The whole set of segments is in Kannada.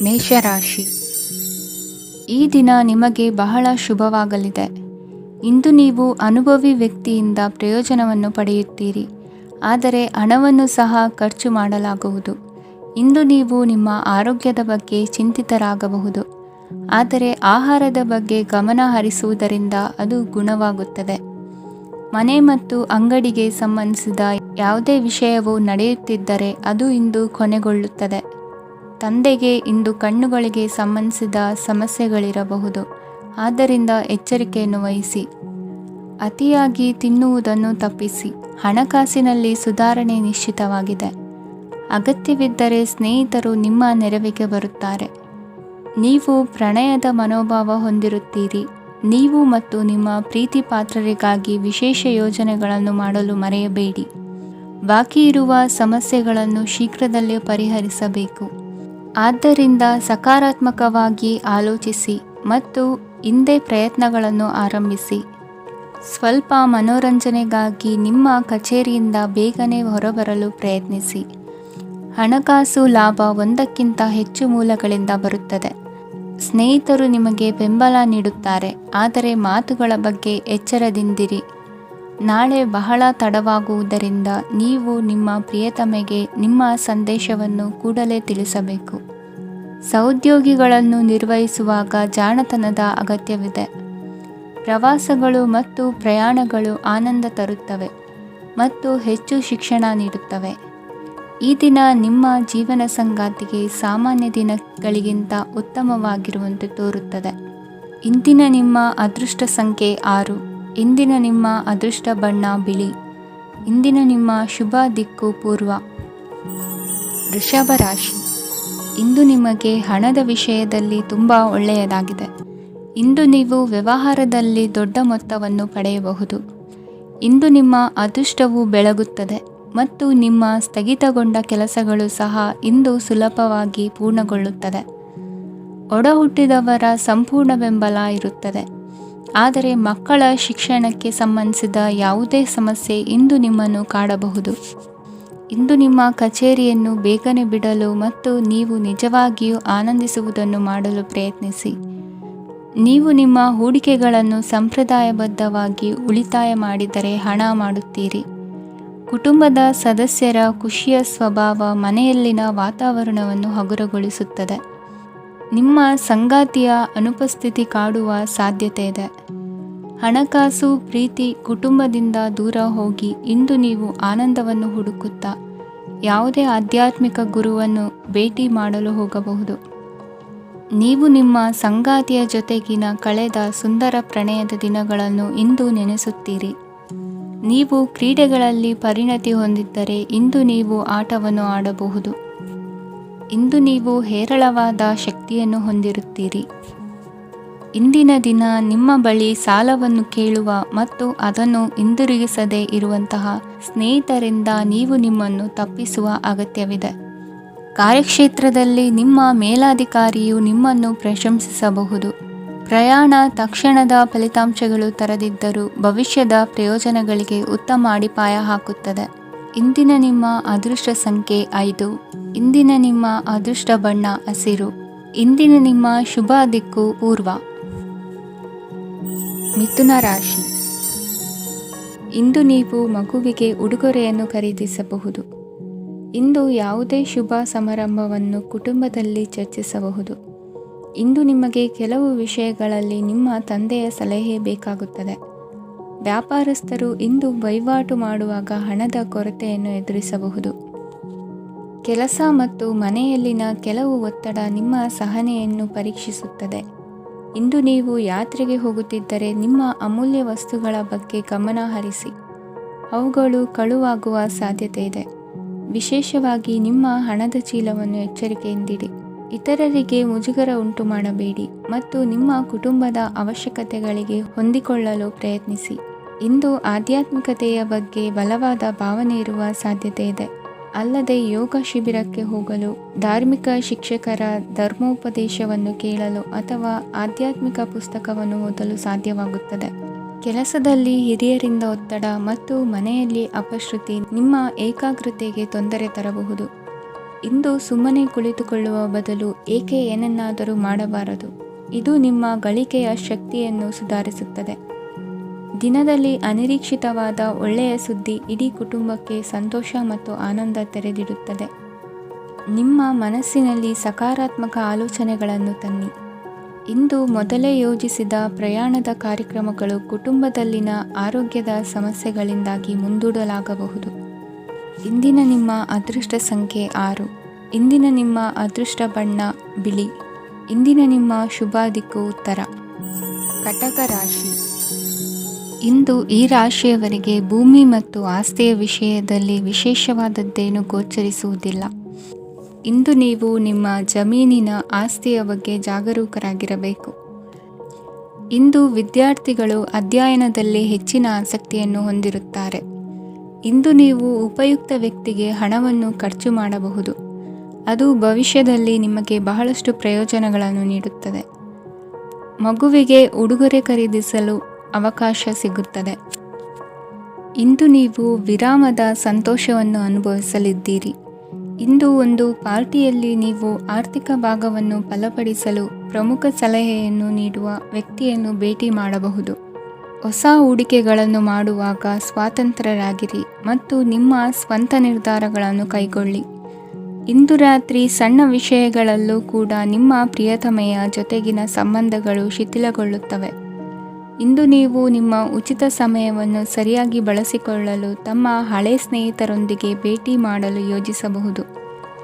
ಮೇಷರಾಶಿ. ಈ ದಿನ ನಿಮಗೆ ಬಹಳ ಶುಭವಾಗಲಿದೆ. ಇಂದು ನೀವು ಅನುಭವಿ ವ್ಯಕ್ತಿಯಿಂದ ಪ್ರಯೋಜನವನ್ನು ಪಡೆಯುತ್ತೀರಿ, ಆದರೆ ಹಣವನ್ನು ಸಹ ಖರ್ಚು ಮಾಡಲಾಗುವುದು. ಇಂದು ನೀವು ನಿಮ್ಮ ಆರೋಗ್ಯದ ಬಗ್ಗೆ ಚಿಂತಿತರಾಗಬಹುದು, ಆದರೆ ಆಹಾರದ ಬಗ್ಗೆ ಗಮನ ಹರಿಸುವುದರಿಂದ ಅದು ಗುಣವಾಗುತ್ತದೆ. ಮನೆ ಮತ್ತು ಅಂಗಡಿಗೆ ಸಂಬಂಧಿಸಿದ ಯಾವುದೇ ವಿಷಯವು ನಡೆಯುತ್ತಿದ್ದರೆ ಅದು ಇಂದು ಕೊನೆಗೊಳ್ಳುತ್ತದೆ. ತಂದೆಗೆ ಇಂದು ಕಣ್ಣುಗಳಿಗೆ ಸಂಬಂಧಿಸಿದ ಸಮಸ್ಯೆಗಳಿರಬಹುದು, ಆದ್ದರಿಂದ ಎಚ್ಚರಿಕೆಯನ್ನು ವಹಿಸಿ. ಅತಿಯಾಗಿ ತಿನ್ನುವುದನ್ನು ತಪ್ಪಿಸಿ. ಹಣಕಾಸಿನಲ್ಲಿ ಸುಧಾರಣೆ ನಿಶ್ಚಿತವಾಗಿದೆ. ಅಗತ್ಯವಿದ್ದರೆ ಸ್ನೇಹಿತರು ನಿಮ್ಮ ನೆರವಿಗೆ ಬರುತ್ತಾರೆ. ನೀವು ಪ್ರಣಯದ ಮನೋಭಾವ ಹೊಂದಿರುತ್ತೀರಿ. ನೀವು ಮತ್ತು ನಿಮ್ಮ ಪ್ರೀತಿ ಪಾತ್ರರಿಗಾಗಿ ವಿಶೇಷ ಯೋಜನೆಗಳನ್ನು ಮಾಡಲು ಮರೆಯಬೇಡಿ. ಬಾಕಿ ಇರುವ ಸಮಸ್ಯೆಗಳನ್ನು ಶೀಘ್ರದಲ್ಲೇ ಪರಿಹರಿಸಬೇಕು. ಆದ್ದರಿಂದ ಸಕಾರಾತ್ಮಕವಾಗಿ ಆಲೋಚಿಸಿ ಮತ್ತು ಹಿಂದೆ ಪ್ರಯತ್ನಗಳನ್ನು ಆರಂಭಿಸಿ. ಸ್ವಲ್ಪ ಮನೋರಂಜನೆಗಾಗಿ ನಿಮ್ಮ ಕಚೇರಿಯಿಂದ ಬೇಗನೆ ಹೊರಬರಲು ಪ್ರಯತ್ನಿಸಿ. ಹಣಕಾಸು ಲಾಭ ಒಂದಕ್ಕಿಂತ ಹೆಚ್ಚು ಮೂಲಗಳಿಂದ ಬರುತ್ತದೆ. ಸ್ನೇಹಿತರು ನಿಮಗೆ ಬೆಂಬಲ ನೀಡುತ್ತಾರೆ, ಆದರೆ ಮಾತುಗಳ ಬಗ್ಗೆ ಎಚ್ಚರದಿಂದಿರಿ. ನಾಳೆ ಬಹಳ ತಡವಾಗುವುದರಿಂದ ನೀವು ನಿಮ್ಮ ಪ್ರಿಯತಮೆಗೆ ನಿಮ್ಮ ಸಂದೇಶವನ್ನು ಕೂಡಲೇ ತಿಳಿಸಬೇಕು. ಸಹೋದ್ಯೋಗಿಗಳನ್ನು ನಿರ್ವಹಿಸುವಾಗ ಜಾಣತನದ ಅಗತ್ಯವಿದೆ. ಪ್ರವಾಸಗಳು ಮತ್ತು ಪ್ರಯಾಣಗಳು ಆನಂದ ತರುತ್ತವೆ ಮತ್ತು ಹೆಚ್ಚು ಶಿಕ್ಷಣ ನೀಡುತ್ತವೆ. ಈ ದಿನ ನಿಮ್ಮ ಜೀವನ ಸಂಗಾತಿಗೆ ಸಾಮಾನ್ಯ ದಿನಗಳಿಗಿಂತ ಉತ್ತಮವಾಗಿರುವಂತೆ ತೋರುತ್ತದೆ. ಇಂದಿನ ನಿಮ್ಮ ಅದೃಷ್ಟ ಸಂಖ್ಯೆ 6. ಇಂದಿನ ನಿಮ್ಮ ಅದೃಷ್ಟ ಬಣ್ಣ ಬಿಳಿ. ಇಂದಿನ ನಿಮ್ಮ ಶುಭ ದಿಕ್ಕು ಪೂರ್ವ. ವೃಷಭ ರಾಶಿ. ಇಂದು ನಿಮಗೆ ಹಣದ ವಿಷಯದಲ್ಲಿ ತುಂಬ ಒಳ್ಳೆಯದಾಗಿದೆ. ಇಂದು ನೀವು ವ್ಯವಹಾರದಲ್ಲಿ ದೊಡ್ಡ ಮೊತ್ತವನ್ನು ಪಡೆಯಬಹುದು. ಇಂದು ನಿಮ್ಮ ಅದೃಷ್ಟವು ಬೆಳಗುತ್ತದೆ ಮತ್ತು ನಿಮ್ಮ ಸ್ಥಗಿತಗೊಂಡ ಕೆಲಸಗಳು ಸಹ ಇಂದು ಸುಲಭವಾಗಿ ಪೂರ್ಣಗೊಳ್ಳುತ್ತದೆ. ಒಡಹುಟ್ಟಿದವರ ಸಂಪೂರ್ಣ ಬೆಂಬಲ ಇರುತ್ತದೆ, ಆದರೆ ಮಕ್ಕಳ ಶಿಕ್ಷಣಕ್ಕೆ ಸಂಬಂಧಿಸಿದ ಯಾವುದೇ ಸಮಸ್ಯೆ ಇಂದು ನಿಮ್ಮನ್ನು ಕಾಡಬಹುದು. ಇಂದು ನಿಮ್ಮ ಕಚೇರಿಯನ್ನು ಬೇಗನೆ ಬಿಡಲು ಮತ್ತು ನೀವು ನಿಜವಾಗಿಯೂ ಆನಂದಿಸುವುದನ್ನು ಮಾಡಲು ಪ್ರಯತ್ನಿಸಿ. ನೀವು ನಿಮ್ಮ ಹೂಡಿಕೆಗಳನ್ನು ಸಂಪ್ರದಾಯಬದ್ಧವಾಗಿ ಉಳಿತಾಯ ಮಾಡಿದರೆ ಹಣ ಮಾಡುತ್ತೀರಿ. ಕುಟುಂಬದ ಸದಸ್ಯರ ಖುಷಿಯ ಸ್ವಭಾವ ಮನೆಯಲ್ಲಿನ ವಾತಾವರಣವನ್ನು ಹಗುರಗೊಳಿಸುತ್ತದೆ. ನಿಮ್ಮ ಸಂಗಾತಿಯ ಅನುಪಸ್ಥಿತಿ ಕಾಡುವ ಸಾಧ್ಯತೆ ಇದೆ. ಹಣಕಾಸು, ಪ್ರೀತಿ, ಕುಟುಂಬದಿಂದ ದೂರ ಹೋಗಿ ಇಂದು ನೀವು ಆನಂದವನ್ನು ಹುಡುಕುತ್ತಾ ಯಾವುದೇ ಆಧ್ಯಾತ್ಮಿಕ ಗುರುವನ್ನು ಭೇಟಿ ಮಾಡಲು ಹೋಗಬಹುದು. ನೀವು ನಿಮ್ಮ ಸಂಗಾತಿಯ ಜೊತೆಗಿನ ಕಳೆದ ಸುಂದರ ಪ್ರಣಯದ ದಿನಗಳನ್ನು ಇಂದು ನೆನೆಸುತ್ತೀರಿ. ನೀವು ಕ್ರೀಡೆಗಳಲ್ಲಿ ಪರಿಣತಿ ಹೊಂದಿದ್ದರೆ ಇಂದು ನೀವು ಆಟವನ್ನು ಆಡಬಹುದು. ಇಂದು ನೀವು ಹೇರಳವಾದ ಶಕ್ತಿಯನ್ನು ಹೊಂದಿರುತ್ತೀರಿ. ಇಂದಿನ ದಿನ ನಿಮ್ಮ ಬಳಿ ಸಾಲವನ್ನು ಕೇಳುವ ಮತ್ತು ಅದನ್ನು ಹಿಂದಿರುಗಿಸದೇ ಇರುವಂತಹ ಸ್ನೇಹಿತರಿಂದ ನೀವು ನಿಮ್ಮನ್ನು ತಪ್ಪಿಸುವ ಅಗತ್ಯವಿದೆ. ಕಾರ್ಯಕ್ಷೇತ್ರದಲ್ಲಿ ನಿಮ್ಮ ಮೇಲಾಧಿಕಾರಿಯು ನಿಮ್ಮನ್ನು ಪ್ರಶಂಸಿಸಬಹುದು. ಪ್ರಯಾಣ ತಕ್ಷಣದ ಫಲಿತಾಂಶಗಳು ತರದಿದ್ದರೂ ಭವಿಷ್ಯದ ಪ್ರಯೋಜನಗಳಿಗೆ ಉತ್ತಮ ಅಡಿಪಾಯ ಹಾಕುತ್ತದೆ. ಇಂದಿನ ನಿಮ್ಮ ಅದೃಷ್ಟ ಸಂಖ್ಯೆ 5. ಇಂದಿನ ನಿಮ್ಮ ಅದೃಷ್ಟ ಬಣ್ಣ ಹಸಿರು. ಇಂದಿನ ನಿಮ್ಮ ಶುಭ ದಿಕ್ಕು ಪೂರ್ವ. ಮಿಥುನ ರಾಶಿ. ಇಂದು ನೀವು ಮಗುವಿಗೆ ಉಡುಗೊರೆಯನ್ನು ಖರೀದಿಸಬಹುದು. ಇಂದು ಯಾವುದೇ ಶುಭ ಸಮಾರಂಭವನ್ನು ಕುಟುಂಬದಲ್ಲಿ ಚರ್ಚಿಸಬಹುದು. ಇಂದು ನಿಮಗೆ ಕೆಲವು ವಿಷಯಗಳಲ್ಲಿ ನಿಮ್ಮ ತಂದೆಯ ಸಲಹೆ ಬೇಕಾಗುತ್ತದೆ. ವ್ಯಾಪಾರಸ್ಥರು ಇಂದು ವಹಿವಾಟು ಮಾಡುವಾಗ ಹಣದ ಕೊರತೆಯನ್ನು ಎದುರಿಸಬಹುದು. ಕೆಲಸ ಮತ್ತು ಮನೆಯಲ್ಲಿನ ಕೆಲವು ಒತ್ತಡ ನಿಮ್ಮ ಸಹನೆಯನ್ನು ಪರೀಕ್ಷಿಸುತ್ತದೆ. ಇಂದು ನೀವು ಯಾತ್ರೆಗೆ ಹೋಗುತ್ತಿದ್ದರೆ ನಿಮ್ಮ ಅಮೂಲ್ಯ ವಸ್ತುಗಳ ಬಗ್ಗೆ ಗಮನ ಹರಿಸಿ. ಅವುಗಳು ಕಳುವಾಗುವ ಸಾಧ್ಯತೆ ಇದೆ. ವಿಶೇಷವಾಗಿ ನಿಮ್ಮ ಹಣದ ಚೀಲವನ್ನು ಎಚ್ಚರಿಕೆಯಿಂದಿಡಿ. ಇತರರಿಗೆ ಮುಜುಗರ ಉಂಟು ಮಾಡಬೇಡಿ ಮತ್ತು ನಿಮ್ಮ ಕುಟುಂಬದ ಅವಶ್ಯಕತೆಗಳಿಗೆ ಹೊಂದಿಕೊಳ್ಳಲು ಪ್ರಯತ್ನಿಸಿ. ಇಂದು ಆಧ್ಯಾತ್ಮಿಕತೆಯ ಬಗ್ಗೆ ಬಲವಾದ ಭಾವನೆ ಇರುವ ಸಾಧ್ಯತೆ ಇದೆ. ಅಲ್ಲದೆ ಯೋಗ ಶಿಬಿರಕ್ಕೆ ಹೋಗಲು, ಧಾರ್ಮಿಕ ಶಿಕ್ಷಕರ ಧರ್ಮೋಪದೇಶವನ್ನು ಕೇಳಲು ಅಥವಾ ಆಧ್ಯಾತ್ಮಿಕ ಪುಸ್ತಕವನ್ನು ಓದಲು ಸಾಧ್ಯವಾಗುತ್ತದೆ. ಕೆಲಸದಲ್ಲಿ ಹಿರಿಯರಿಂದ ಒತ್ತಡ ಮತ್ತು ಮನೆಯಲ್ಲಿ ಅಪಶ್ರುತಿ ನಿಮ್ಮ ಏಕಾಗ್ರತೆಗೆ ತೊಂದರೆ ತರಬಹುದು. ಇಂದು ಸುಮ್ಮನೆ ಕುಳಿತುಕೊಳ್ಳುವ ಬದಲು ಏಕೆ ಏನನ್ನಾದರೂ ಮಾಡಬಾರದು? ಇದು ನಿಮ್ಮ ಗಳಿಕೆಯ ಶಕ್ತಿಯನ್ನು ಸುಧಾರಿಸುತ್ತದೆ. ದಿನದಲ್ಲಿ ಅನಿರೀಕ್ಷಿತವಾದ ಒಳ್ಳೆಯ ಸುದ್ದಿ ಇಡೀ ಕುಟುಂಬಕ್ಕೆ ಸಂತೋಷ ಮತ್ತು ಆನಂದ ತೆರೆದಿಡುತ್ತದೆ. ನಿಮ್ಮ ಮನಸ್ಸಿನಲ್ಲಿ ಸಕಾರಾತ್ಮಕ ಆಲೋಚನೆಗಳನ್ನು ತನ್ನಿ. ಇಂದು ಮೊದಲೇ ಯೋಜಿಸಿದ ಪ್ರಯಾಣದ ಕಾರ್ಯಕ್ರಮಗಳು ಕುಟುಂಬದಲ್ಲಿನ ಆರೋಗ್ಯದ ಸಮಸ್ಯೆಗಳಿಂದಾಗಿ ಮುಂದೂಡಲಾಗಬಹುದು. ಇಂದಿನ ನಿಮ್ಮ ಅದೃಷ್ಟ ಸಂಖ್ಯೆ 6. ಇಂದಿನ ನಿಮ್ಮ ಅದೃಷ್ಟ ಬಣ್ಣ ಬಿಳಿ. ಇಂದಿನ ನಿಮ್ಮ ಶುಭ ದಿಕ್ಕು ಉತ್ತರ. ಕಟಕ ರಾಶಿ. ಇಂದು ಈ ರಾಶಿಯವರಿಗೆ ಭೂಮಿ ಮತ್ತು ಆಸ್ತಿಯ ವಿಷಯದಲ್ಲಿ ವಿಶೇಷವಾದದ್ದೇನು ಗೋಚರಿಸುವುದಿಲ್ಲ. ಇಂದು ನೀವು ನಿಮ್ಮ ಜಮೀನಿನ ಆಸ್ತಿಯ ಬಗ್ಗೆ ಜಾಗರೂಕರಾಗಿರಬೇಕು. ಇಂದು ವಿದ್ಯಾರ್ಥಿಗಳು ಅಧ್ಯಯನದಲ್ಲಿ ಹೆಚ್ಚಿನ ಆಸಕ್ತಿಯನ್ನು ಹೊಂದಿರುತ್ತಾರೆ. ಇಂದು ನೀವು ಉಪಯುಕ್ತ ವ್ಯಕ್ತಿಗೆ ಹಣವನ್ನು ಖರ್ಚು ಮಾಡಬಹುದು. ಅದು ಭವಿಷ್ಯದಲ್ಲಿ ನಿಮಗೆ ಬಹಳಷ್ಟು ಪ್ರಯೋಜನಗಳನ್ನು ನೀಡುತ್ತದೆ. ಮಗುವಿಗೆ ಉಡುಗೊರೆ ಖರೀದಿಸಲು ಅವಕಾಶ ಸಿಗುತ್ತದೆ. ಇಂದು ನೀವು ವಿರಾಮದ ಸಂತೋಷವನ್ನು ಅನುಭವಿಸಲಿದ್ದೀರಿ. ಇಂದು ಒಂದು ಪಾರ್ಟಿಯಲ್ಲಿ ನೀವು ಆರ್ಥಿಕ ಭಾಗವನ್ನು ಬಲಪಡಿಸಲು ಪ್ರಮುಖ ಸಲಹೆಯನ್ನು ನೀಡುವ ವ್ಯಕ್ತಿಯನ್ನು ಭೇಟಿ ಮಾಡಬಹುದು. ಹೊಸ ಹೂಡಿಕೆಗಳನ್ನು ಮಾಡುವಾಗ ಸ್ವಾತಂತ್ರ್ಯರಾಗಿರಿ ಮತ್ತು ನಿಮ್ಮ ಸ್ವಂತ ನಿರ್ಧಾರಗಳನ್ನು ಕೈಗೊಳ್ಳಿ. ಇಂದು ರಾತ್ರಿ ಸಣ್ಣ ವಿಷಯಗಳಲ್ಲೂ ಕೂಡ ನಿಮ್ಮ ಪ್ರಿಯತಮೆಯ ಜೊತೆಗಿನ ಸಂಬಂಧಗಳು ಶಿಥಿಲಗೊಳ್ಳುತ್ತವೆ. ಇಂದು ನೀವು ನಿಮ್ಮ ಉಚಿತ ಸಮಯವನ್ನು ಸರಿಯಾಗಿ ಬಳಸಿಕೊಳ್ಳಲು ತಮ್ಮ ಹಳೆ ಸ್ನೇಹಿತರೊಂದಿಗೆ ಭೇಟಿ ಮಾಡಲು ಯೋಜಿಸಬಹುದು.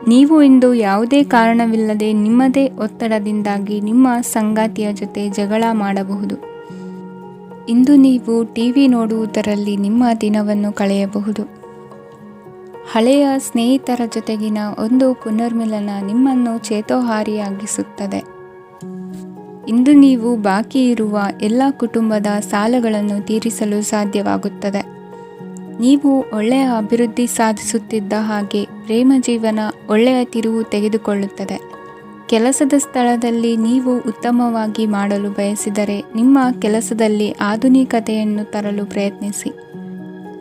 ನೀವು ಇಂದು ಯಾವುದೇ ಕಾರಣವಿಲ್ಲದೆ ನಿಮ್ಮದೇ ಒತ್ತಡದಿಂದಾಗಿ ನಿಮ್ಮ ಸಂಗಾತಿಯ ಜೊತೆ ಜಗಳ ಮಾಡಬಹುದು. ಇಂದು ನೀವು ಟಿವಿ ನೋಡುವುದರಲ್ಲಿ ನಿಮ್ಮ ದಿನವನ್ನು ಕಳೆಯಬಹುದು. ಹಳೆಯ ಸ್ನೇಹಿತರ ಜೊತೆಗಿನ ಒಂದು ಪುನರ್ಮಿಲನ ನಿಮ್ಮನ್ನು ಚೇತೋಹಾರಿಯಾಗಿಸುತ್ತದೆ. ಇಂದು ನೀವು ಬಾಕಿ ಇರುವ ಎಲ್ಲ ಕುಟುಂಬದ ಸಾಲಗಳನ್ನು ತೀರಿಸಲು ಸಾಧ್ಯವಾಗುತ್ತದೆ. ನೀವು ಒಳ್ಳೆಯ ಅಭಿವೃದ್ಧಿ ಸಾಧಿಸುತ್ತಿದ್ದ ಹಾಗೆ ಪ್ರೇಮ ಜೀವನ ಒಳ್ಳೆಯ ತಿರುವು ತೆಗೆದುಕೊಳ್ಳುತ್ತದೆ. ಕೆಲಸದ ಸ್ಥಳದಲ್ಲಿ ನೀವು ಉತ್ತಮವಾಗಿ ಮಾಡಲು ಬಯಸಿದರೆ ನಿಮ್ಮ ಕೆಲಸದಲ್ಲಿ ಆಧುನಿಕತೆಯನ್ನು ತರಲು ಪ್ರಯತ್ನಿಸಿ.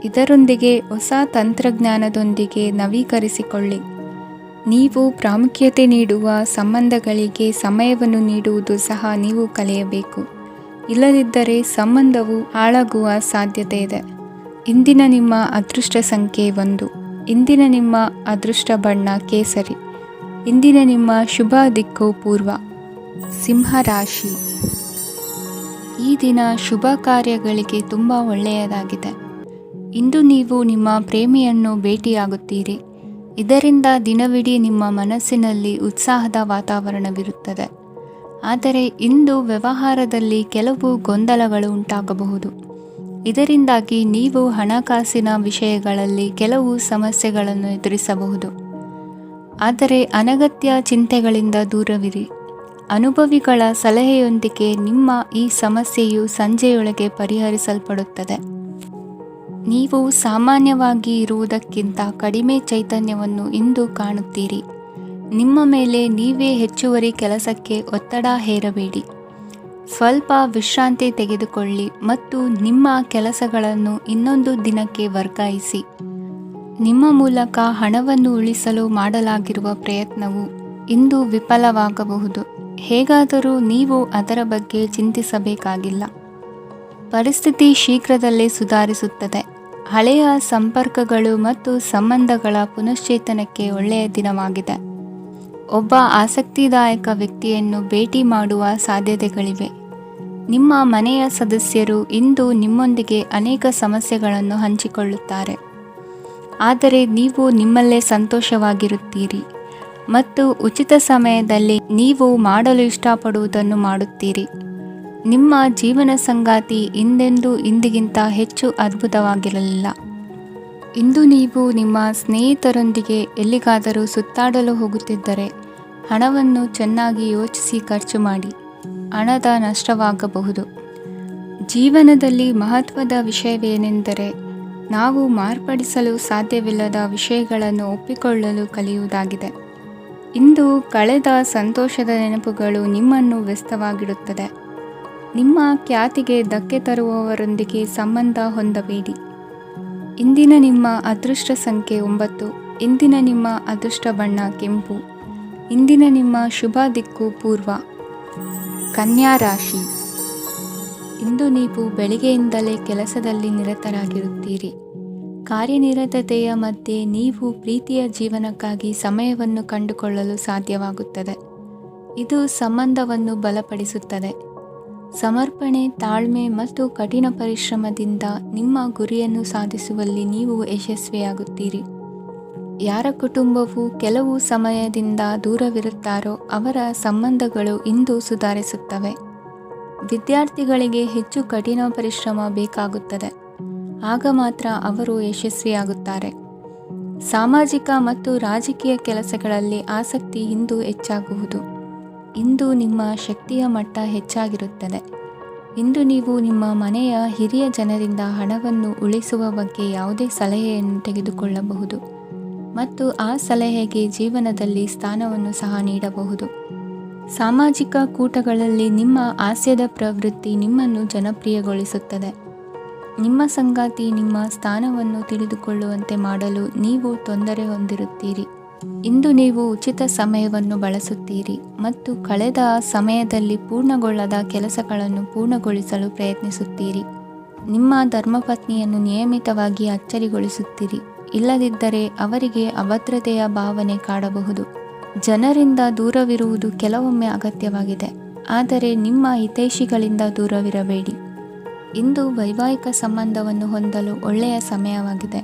ಇದರೊಂದಿಗೆ ಹೊಸ ತಂತ್ರಜ್ಞಾನದೊಂದಿಗೆ ನವೀಕರಿಸಿಕೊಳ್ಳಿ. ನೀವು ಪ್ರಾಮುಖ್ಯತೆ ನೀಡುವ ಸಂಬಂಧಗಳಿಗೆ ಸಮಯವನ್ನು ನೀಡುವುದು ಸಹ ನೀವು ಕಲಿಯಬೇಕು. ಇಲ್ಲದಿದ್ದರೆ ಸಂಬಂಧವು ಹಾಳಾಗುವ ಸಾಧ್ಯತೆ ಇದೆ. ಇಂದಿನ ನಿಮ್ಮ ಅದೃಷ್ಟ ಸಂಖ್ಯೆ 1. ಇಂದಿನ ನಿಮ್ಮ ಅದೃಷ್ಟ ಬಣ್ಣ ಕೇಸರಿ. ಇಂದಿನ ನಿಮ್ಮ ಶುಭ ದಿಕ್ಕು ಪೂರ್ವ. ಸಿಂಹ ರಾಶಿ. ಈ ದಿನ ಶುಭ ಕಾರ್ಯಗಳಿಗೆ ತುಂಬ ಒಳ್ಳೆಯದಾಗಿದೆ. ಇಂದು ನೀವು ನಿಮ್ಮ ಪ್ರೇಮಿಯನ್ನು ಭೇಟಿಯಾಗುತ್ತೀರಿ. ಇದರಿಂದ ದಿನವಿಡೀ ನಿಮ್ಮ ಮನಸ್ಸಿನಲ್ಲಿ ಉತ್ಸಾಹದ ವಾತಾವರಣವಿರುತ್ತದೆ. ಆದರೆ ಇಂದು ವ್ಯವಹಾರದಲ್ಲಿ ಕೆಲವು ಗೊಂದಲಗಳು ಉಂಟಾಗಬಹುದು. ಇದರಿಂದಾಗಿ ನೀವು ಹಣಕಾಸಿನ ವಿಷಯಗಳಲ್ಲಿ ಕೆಲವು ಸಮಸ್ಯೆಗಳನ್ನು ಎದುರಿಸಬಹುದು. ಆದರೆ ಅನಗತ್ಯ ಚಿಂತೆಗಳಿಂದ ದೂರವಿರಿ. ಅನುಭವಿಗಳ ಸಲಹೆಯೊಂದಿಗೆ ನಿಮ್ಮ ಈ ಸಮಸ್ಯೆಯು ಸಂಜೆಯೊಳಗೆ ಪರಿಹರಿಸಲ್ಪಡುತ್ತದೆ. ನೀವು ಸಾಮಾನ್ಯವಾಗಿ ಇರುವುದಕ್ಕಿಂತ ಕಡಿಮೆ ಚೈತನ್ಯವನ್ನು ಇಂದು ಕಾಣುತ್ತೀರಿ. ನಿಮ್ಮ ಮೇಲೆ ನೀವೇ ಹೆಚ್ಚುವರಿ ಕೆಲಸಕ್ಕೆ ಒತ್ತಡ ಹೇರಬೇಡಿ. ಸ್ವಲ್ಪ ವಿಶ್ರಾಂತಿ ತೆಗೆದುಕೊಳ್ಳಿ ಮತ್ತು ನಿಮ್ಮ ಕೆಲಸಗಳನ್ನು ಇನ್ನೊಂದು ದಿನಕ್ಕೆ ವರ್ಗಾಯಿಸಿ. ನಿಮ್ಮ ಮೂಲಕ ಹಣವನ್ನು ಉಳಿಸಲು ಮಾಡಲಾಗಿರುವ ಪ್ರಯತ್ನವು ಇಂದು ವಿಫಲವಾಗಬಹುದು. ಹೇಗಾದರೂ ನೀವು ಅದರ ಬಗ್ಗೆ ಚಿಂತಿಸಬೇಕಾಗಿಲ್ಲ. ಪರಿಸ್ಥಿತಿ ಶೀಘ್ರದಲ್ಲೇ ಸುಧಾರಿಸುತ್ತದೆ. ಹಳೆಯ ಸಂಪರ್ಕಗಳು ಮತ್ತು ಸಂಬಂಧಗಳ ಪುನಶ್ಚೇತನಕ್ಕೆ ಒಳ್ಳೆಯ ದಿನವಾಗಿದೆ. ಒಬ್ಬ ಆಸಕ್ತಿದಾಯಕ ವ್ಯಕ್ತಿಯನ್ನು ಭೇಟಿ ಮಾಡುವ ಸಾಧ್ಯತೆಗಳಿವೆ. ನಿಮ್ಮ ಮನೆಯ ಸದಸ್ಯರು ಇಂದು ನಿಮ್ಮೊಂದಿಗೆ ಅನೇಕ ಸಮಸ್ಯೆಗಳನ್ನು ಹಂಚಿಕೊಳ್ಳುತ್ತಾರೆ. ಆದರೆ ನೀವು ನಿಮ್ಮಲ್ಲೇ ಸಂತೋಷವಾಗಿರುತ್ತೀರಿ ಮತ್ತು ಉಚಿತ ಸಮಯದಲ್ಲಿ ನೀವು ಮಾಡಲು ಇಷ್ಟಪಡುವುದನ್ನು ಮಾಡುತ್ತೀರಿ. ನಿಮ್ಮ ಜೀವನ ಸಂಗಾತಿ ಇಂದೆಂದೂ ಇಂದಿಗಿಂತ ಹೆಚ್ಚು ಅದ್ಭುತವಾಗಿರಲಿಲ್ಲ. ಇಂದು ನೀವು ನಿಮ್ಮ ಸ್ನೇಹಿತರೊಂದಿಗೆ ಎಲ್ಲಿಗಾದರೂ ಸುತ್ತಾಡಲು ಹೋಗುತ್ತಿದ್ದರೆ ಹಣವನ್ನು ಚೆನ್ನಾಗಿ ಯೋಚಿಸಿ ಖರ್ಚು ಮಾಡಿ. ಹಣದ ನಷ್ಟವಾಗಬಹುದು. ಜೀವನದಲ್ಲಿ ಮಹತ್ವದ ವಿಷಯವೇನೆಂದರೆ ನಾವು ಮಾರ್ಪಡಿಸಲು ಸಾಧ್ಯವಿಲ್ಲದ ವಿಷಯಗಳನ್ನು ಒಪ್ಪಿಕೊಳ್ಳಲು ಕಲಿಯುವುದಾಗಿದೆ. ಇಂದು ಕಳೆದ ಸಂತೋಷದ ನೆನಪುಗಳು ನಿಮ್ಮನ್ನು ವ್ಯಸ್ತವಾಗಿಡುತ್ತದೆ. ನಿಮ್ಮ ಖ್ಯಾತಿಗೆ ಧಕ್ಕೆ ತರುವವರೊಂದಿಗೆ ಸಂಬಂಧ ಹೊಂದಬೇಡಿ. ಇಂದಿನ ನಿಮ್ಮ ಅದೃಷ್ಟ ಸಂಖ್ಯೆ 9. ಇಂದಿನ ನಿಮ್ಮ ಅದೃಷ್ಟ ಬಣ್ಣ ಕೆಂಪು. ಇಂದಿನ ನಿಮ್ಮ ಶುಭ ದಿಕ್ಕು ಪೂರ್ವ. ಕನ್ಯಾ ರಾಶಿ. ಇಂದು ನೀವು ಬೆಳಿಗ್ಗೆಯಿಂದಲೇ ಕೆಲಸದಲ್ಲಿ ನಿರತರಾಗಿರುತ್ತೀರಿ. ಕಾರ್ಯನಿರತತೆಯ ಮಧ್ಯೆ ನೀವು ಪ್ರೀತಿಯ ಜೀವನಕ್ಕಾಗಿ ಸಮಯವನ್ನು ಕಂಡುಕೊಳ್ಳಲು ಸಾಧ್ಯವಾಗುತ್ತದೆ. ಇದು ಸಂಬಂಧವನ್ನು ಬಲಪಡಿಸುತ್ತದೆ. ಸಮರ್ಪಣೆ, ತಾಳ್ಮೆ ಮತ್ತು ಕಠಿಣ ಪರಿಶ್ರಮದಿಂದ ನಿಮ್ಮ ಗುರಿಯನ್ನು ಸಾಧಿಸುವಲ್ಲಿ ನೀವು ಯಶಸ್ವಿಯಾಗುತ್ತೀರಿ. ಯಾರ ಕುಟುಂಬವು ಕೆಲವು ಸಮಯದಿಂದ ದೂರವಿರುತ್ತಾರೋ ಅವರ ಸಂಬಂಧಗಳು ಇಂದು ಸುಧಾರಿಸುತ್ತವೆ. ವಿದ್ಯಾರ್ಥಿಗಳಿಗೆ ಹೆಚ್ಚು ಕಠಿಣ ಪರಿಶ್ರಮ ಬೇಕಾಗುತ್ತದೆ. ಆಗ ಮಾತ್ರ ಅವರು ಯಶಸ್ವಿಯಾಗುತ್ತಾರೆ. ಸಾಮಾಜಿಕ ಮತ್ತು ರಾಜಕೀಯ ಕೆಲಸಗಳಲ್ಲಿ ಆಸಕ್ತಿ ಇಂದು ಹೆಚ್ಚಾಗುವುದು. ಇಂದು ನಿಮ್ಮ ಶಕ್ತಿಯ ಮಟ್ಟ ಹೆಚ್ಚಾಗಿರುತ್ತದೆ. ಇಂದು ನೀವು ನಿಮ್ಮ ಮನೆಯ ಹಿರಿಯ ಜನರಿಂದ ಹಣವನ್ನು ಉಳಿಸುವ ಬಗ್ಗೆ ಯಾವುದೇ ಸಲಹೆಯನ್ನು ತೆಗೆದುಕೊಳ್ಳಬಹುದು ಮತ್ತು ಆ ಸಲಹೆಗೆ ಜೀವನದಲ್ಲಿ ಸ್ಥಾನವನ್ನು ಸಹ ನೀಡಬಹುದು. ಸಾಮಾಜಿಕ ಕೂಟಗಳಲ್ಲಿ ನಿಮ್ಮ ಹಾಸ್ಯದ ಪ್ರವೃತ್ತಿ ನಿಮ್ಮನ್ನು ಜನಪ್ರಿಯಗೊಳಿಸುತ್ತದೆ. ನಿಮ್ಮ ಸಂಗಾತಿ ನಿಮ್ಮ ಸ್ಥಾನವನ್ನು ತಿಳಿದುಕೊಳ್ಳುವಂತೆ ಮಾಡಲು ನೀವು ತೊಂದರೆ ಹೊಂದಿರುತ್ತೀರಿ. ಇಂದು ನೀವು ಉಚಿತ ಸಮಯವನ್ನು ಬಳಸುತ್ತೀರಿ ಮತ್ತು ಕಳೆದ ಸಮಯದಲ್ಲಿ ಪೂರ್ಣಗೊಳ್ಳದ ಕೆಲಸಗಳನ್ನು ಪೂರ್ಣಗೊಳಿಸಲು ಪ್ರಯತ್ನಿಸುತ್ತೀರಿ. ನಿಮ್ಮ ಧರ್ಮಪತ್ನಿಯನ್ನು ನಿಯಮಿತವಾಗಿ ಅಚ್ಚರಿಗೊಳಿಸುತ್ತೀರಿ. ಇಲ್ಲದಿದ್ದರೆ ಅವರಿಗೆ ಅಭದ್ರತೆಯ ಭಾವನೆ ಕಾಡಬಹುದು. ಜನರಿಂದ ದೂರವಿರುವುದು ಕೆಲವೊಮ್ಮೆ ಅಗತ್ಯವಾಗಿದೆ, ಆದರೆ ನಿಮ್ಮ ಹಿತೈಷಿಗಳಿಂದ ದೂರವಿರಬೇಡಿ. ಇಂದು ವೈವಾಹಿಕ ಸಂಬಂಧವನ್ನು ಹೊಂದಲು ಒಳ್ಳೆಯ ಸಮಯವಾಗಿದೆ.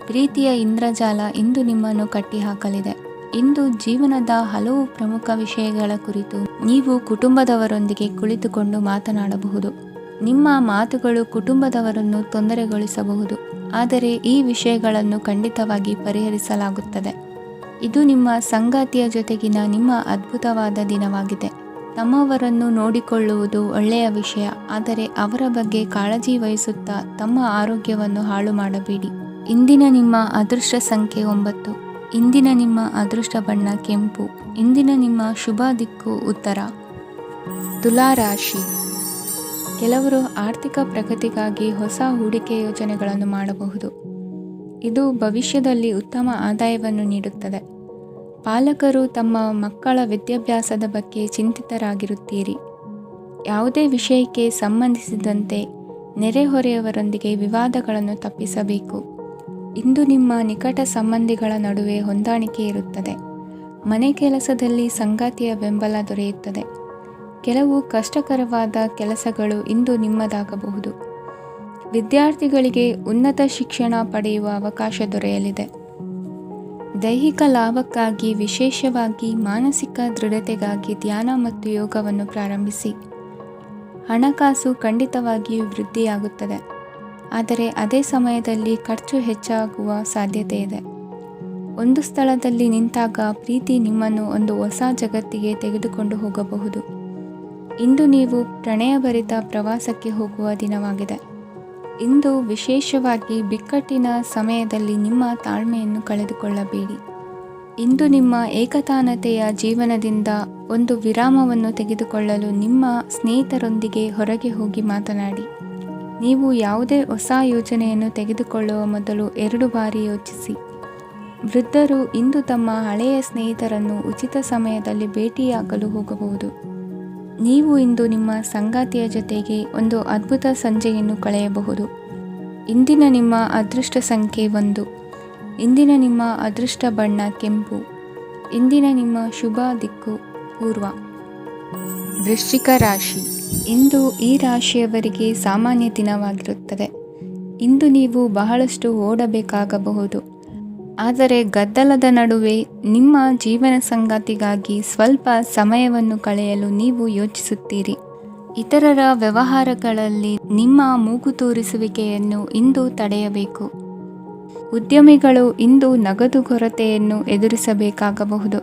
ಪ್ರೀತಿಯ ಇಂದ್ರಜಾಲ ಇಂದು ನಿಮ್ಮನ್ನು ಕಟ್ಟಿಹಾಕಲಿದೆ. ಇಂದು ಜೀವನದ ಹಲವು ಪ್ರಮುಖ ವಿಷಯಗಳ ಕುರಿತು ನೀವು ಕುಟುಂಬದವರೊಂದಿಗೆ ಕುಳಿತುಕೊಂಡು ಮಾತನಾಡಬಹುದು. ನಿಮ್ಮ ಮಾತುಗಳು ಕುಟುಂಬದವರನ್ನು ತೊಂದರೆಗೊಳಿಸಬಹುದು, ಆದರೆ ಈ ವಿಷಯಗಳನ್ನು ಖಂಡಿತವಾಗಿ ಪರಿಹರಿಸಲಾಗುತ್ತದೆ. ಇದು ನಿಮ್ಮ ಸಂಗಾತಿಯ ಜೊತೆಗಿನ ನಿಮ್ಮ ಅದ್ಭುತವಾದ ದಿನವಾಗಿದೆ. ತಮ್ಮವರನ್ನು ನೋಡಿಕೊಳ್ಳುವುದು ಒಳ್ಳೆಯ ವಿಷಯ, ಆದರೆ ಅವರ ಬಗ್ಗೆ ಕಾಳಜಿ ವಹಿಸುತ್ತಾ ತಮ್ಮ ಆರೋಗ್ಯವನ್ನು ಹಾಳು ಮಾಡಬೇಡಿ. ಇಂದಿನ ನಿಮ್ಮ ಅದೃಷ್ಟ ಸಂಖ್ಯೆ 9. ಇಂದಿನ ನಿಮ್ಮ ಅದೃಷ್ಟ ಬಣ್ಣ ಕೆಂಪು. ಇಂದಿನ ನಿಮ್ಮ ಶುಭ ದಿಕ್ಕು ಉತ್ತರ. ತುಲಾ ರಾಶಿ. ಕೆಲವರು ಆರ್ಥಿಕ ಪ್ರಗತಿಗಾಗಿ ಹೊಸ ಹೂಡಿಕೆ ಯೋಜನೆಗಳನ್ನು ಮಾಡಬಹುದು. ಇದು ಭವಿಷ್ಯದಲ್ಲಿ ಉತ್ತಮ ಆದಾಯವನ್ನು ನೀಡುತ್ತದೆ. ಪಾಲಕರು ತಮ್ಮ ಮಕ್ಕಳ ವಿದ್ಯಾಭ್ಯಾಸದ ಬಗ್ಗೆ ಚಿಂತಿತರಾಗಿರುತ್ತೀರಿ. ಯಾವುದೇ ವಿಷಯಕ್ಕೆ ಸಂಬಂಧಿಸಿದಂತೆ ನೆರೆಹೊರೆಯವರೊಂದಿಗೆ ವಿವಾದಗಳನ್ನು ತಪ್ಪಿಸಬೇಕು. ಇಂದು ನಿಮ್ಮ ನಿಕಟ ಸಂಬಂಧಿಗಳ ನಡುವೆ ಹೊಂದಾಣಿಕೆ ಇರುತ್ತದೆ. ಮನೆ ಕೆಲಸದಲ್ಲಿ ಸಂಗಾತಿಯ ಬೆಂಬಲ ದೊರೆಯುತ್ತದೆ. ಕೆಲವು ಕಷ್ಟಕರವಾದ ಕೆಲಸಗಳು ಇಂದು ನಿಮ್ಮದಾಗಬಹುದು. ವಿದ್ಯಾರ್ಥಿಗಳಿಗೆ ಉನ್ನತ ಶಿಕ್ಷಣ ಪಡೆಯುವ ಅವಕಾಶ ದೊರೆಯಲಿದೆ. ದೈಹಿಕ ಲಾಭಕ್ಕಾಗಿ, ವಿಶೇಷವಾಗಿ ಮಾನಸಿಕ ದೃಢತೆಗಾಗಿ ಧ್ಯಾನ ಮತ್ತು ಯೋಗವನ್ನು ಪ್ರಾರಂಭಿಸಿ. ಹಣಕಾಸು ಖಂಡಿತವಾಗಿಯೂ ವೃದ್ಧಿಯಾಗುತ್ತದೆ, ಆದರೆ ಅದೇ ಸಮಯದಲ್ಲಿ ಖರ್ಚು ಹೆಚ್ಚಾಗುವ ಸಾಧ್ಯತೆ ಇದೆ. ಒಂದು ಸ್ಥಳದಲ್ಲಿ ನಿಂತಾಗ ಪ್ರೀತಿ ನಿಮ್ಮನ್ನು ಒಂದು ಹೊಸ ಜಗತ್ತಿಗೆ ತೆಗೆದುಕೊಂಡು ಹೋಗಬಹುದು. ಇಂದು ನೀವು ಪ್ರಣಯಭರಿತ ಪ್ರವಾಸಕ್ಕೆ ಹೋಗುವ ದಿನವಾಗಿದೆ. ಇಂದು ವಿಶೇಷವಾಗಿ ಬಿಕ್ಕಟ್ಟಿನ ಸಮಯದಲ್ಲಿ ನಿಮ್ಮ ತಾಳ್ಮೆಯನ್ನು ಕಳೆದುಕೊಳ್ಳಬೇಡಿ. ಇಂದು ನಿಮ್ಮ ಏಕತಾನತೆಯ ಜೀವನದಿಂದ ಒಂದು ವಿರಾಮವನ್ನು ತೆಗೆದುಕೊಳ್ಳಲು ನಿಮ್ಮ ಸ್ನೇಹಿತರೊಂದಿಗೆ ಹೊರಗೆ ಹೋಗಿ ಮಾತನಾಡಿ. ನೀವು ಯಾವುದೇ ಹೊಸ ಯೋಜನೆಯನ್ನು ತೆಗೆದುಕೊಳ್ಳುವ ಮೊದಲು 2 ಬಾರಿ ಯೋಚಿಸಿ. ವೃದ್ಧರು ಇಂದು ತಮ್ಮ ಹಳೆಯ ಸ್ನೇಹಿತರನ್ನು ಉಚಿತ ಸಮಯದಲ್ಲಿ ಭೇಟಿಯಾಗಲು ಹೋಗಬಹುದು. ನೀವು ಇಂದು ನಿಮ್ಮ ಸಂಗಾತಿಯ ಜೊತೆಗೆ ಒಂದು ಅದ್ಭುತ ಸಂಜೆಯನ್ನು ಕಳೆಯಬಹುದು. ಇಂದಿನ ನಿಮ್ಮ ಅದೃಷ್ಟ ಸಂಖ್ಯೆ 1. ಇಂದಿನ ನಿಮ್ಮ ಅದೃಷ್ಟ ಬಣ್ಣ ಕೆಂಪು. ಇಂದಿನ ನಿಮ್ಮ ಶುಭ ದಿಕ್ಕು ಪೂರ್ವ. ವೃಶ್ಚಿಕ ರಾಶಿ. ಇಂದು ಈ ರಾಶಿಯವರಿಗೆ ಸಾಮಾನ್ಯ ದಿನವಾಗಿರುತ್ತದೆ. ಇಂದು ನೀವು ಬಹಳಷ್ಟು ಓಡಬೇಕಾಗಬಹುದು, ಆದರೆ ಗದ್ದಲದ ನಡುವೆ ನಿಮ್ಮ ಜೀವನ ಸಂಗಾತಿಗಾಗಿ ಸ್ವಲ್ಪ ಸಮಯವನ್ನು ಕಳೆಯಲು ನೀವು ಯೋಚಿಸುತ್ತೀರಿ. ಇತರರ ವ್ಯವಹಾರಗಳಲ್ಲಿ ನಿಮ್ಮ ಮೂಗು ತೂರಿಸುವಿಕೆಯನ್ನು ಇಂದು ತಡೆಯಬೇಕು. ಉದ್ಯಮಿಗಳು ಇಂದು ನಗದು ಕೊರತೆಯನ್ನು ಎದುರಿಸಬೇಕಾಗಬಹುದು.